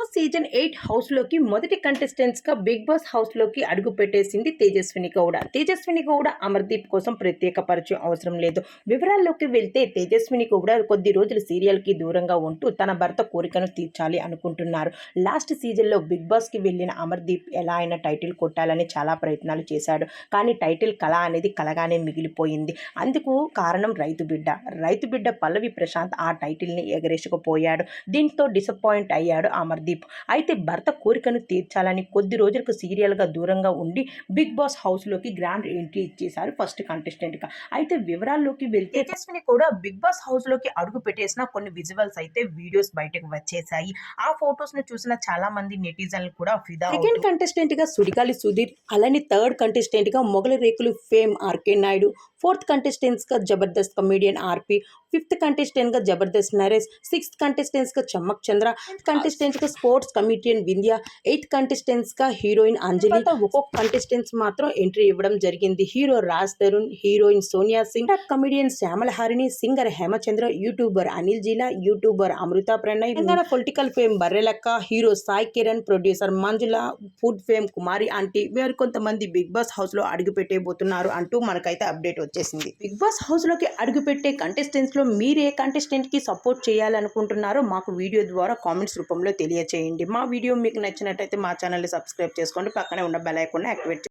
Season 8 హౌస్‌లోకి మొదటి కంటెస్టెంట్స్‌గా 'big boss' హౌస్‌లోకి అడుగుపెట్టేసింది తేజస్విని గౌడ. తేజస్విని గౌడ, అమర్‌దీప్ కోసం ప్రత్యేక పరిచయం అవసరం లేదు. వివరాల్లోకి వెళ్తే తేజస్విని గౌడ కొద్ది రోజులు సీరియల్‌కి దూరంగా ఉంటూ తన భర్త కోరికను తీర్చాలి అనుకుంటున్నారు. లాస్ట్ సీజన్‌లో 'బిగ్ బాస్'కి వెళ్లిన అమర్‌దీప్ ఎలా అయినా టైటిల్ కొట్టాలని చాలా ప్రయత్నాలు చేశాడు. కానీ టైటిల్ కల అనేది కలగానే మిగిలిపోయింది. అందుకు కారణం రైతు బిడ్డ. రైతు బిడ్డ పల్లవి ప్రశాంత్ ఆ టైటిల్‌ని ఎగరేసుకుపోయాడు. దీంతో డిసప్పాయింట్ అయ్యాడు అమర్‌దీప్. అయితే భర్త కోరికను తీర్చాలని కొద్ది రోజులకు సీరియల్‌గా దూరంగా ఉండి 'బిగ్ బాస్' హౌస్‌లోకి గ్రాండ్ ఎంట్రీ ఇచ్చేశారు ఫస్ట్ కంటెస్టెంట్‌గా. అయితే వివరాల్లోకి వెళ్తే తేజస్విని కూడా 'బిగ్ బాస్' హౌస్‌లోకి అడుగు పెట్టేసిన కొన్ని విజువల్స్ అయితే వీడియోస్ బయటకు వచ్చేసాయి. ఆ ఫోటోస్‌ని చూసిన చాలా మంది నెటిజన్లు కూడా ఫిదా సెకండ్ కంటెస్టెంట్‌గా సుడిగాలి సుధీర్, అలానే థర్డ్ కంటెస్టెంట్‌గా Mogali Rekulu fame RK Naidu, fourth కంటెస్టెంట్స్‌గా జబర్దస్త్ కమెడియన్ ఆర్‌పి, ఫిఫ్త్ కంటెస్టెంట్‌గా జబర్దస్త్ నరేష్, సిక్స్త్ కంటెస్టెంట్స్‌గా చమ్మక్ చంద్ర, కంటెస్టెంట్‌గా స్పోర్ట్స్ కమిడియన్ వింధ్య, ఎయిత్ కంటెస్టెంట్స్‌గా హీరోయిన్ అంజలి. ఒక్కొక్క కంటెస్టెంట్స్ మాత్రం ఎంట్రీ ఇవ్వడం జరిగింది. Hero Raj Tarun, heroine Sonia Singh, comedian Shyamala Harini, singer Hemachandra, YouTuber Anil Jila, YouTuber Amrutha Pranay, Telangana political fame Barrelakka, hero Sai Kiran, producer Manjula, food fame Kumari aunty వీరు కొంతమంది 'బిగ్ బాస్' హౌస్‌లో అడుగు పెట్టేబోతున్నారు అంటూ మనకైతే అప్డేట్ వచ్చేసింది. 'బిగ్ బాస్' హౌస్‌లోకి అడుగుపెట్టే కంటెస్టెంట్స్‌లో మీరు ఏ కంటెస్టెంట్‌కి సపోర్ట్ చేయాలనుకుంటున్నారో మాకు వీడియో ద్వారా కామెంట్స్ రూపంలో తెలియచేయండి. మా వీడియో మీకు నచ్చినట్టయితే మా ఛానల్‌ని సబ్స్క్రైబ్ చేసుకోండి. పక్కనే ఉన్న బెల్ ఐకాన్‌ని యాక్టివేట్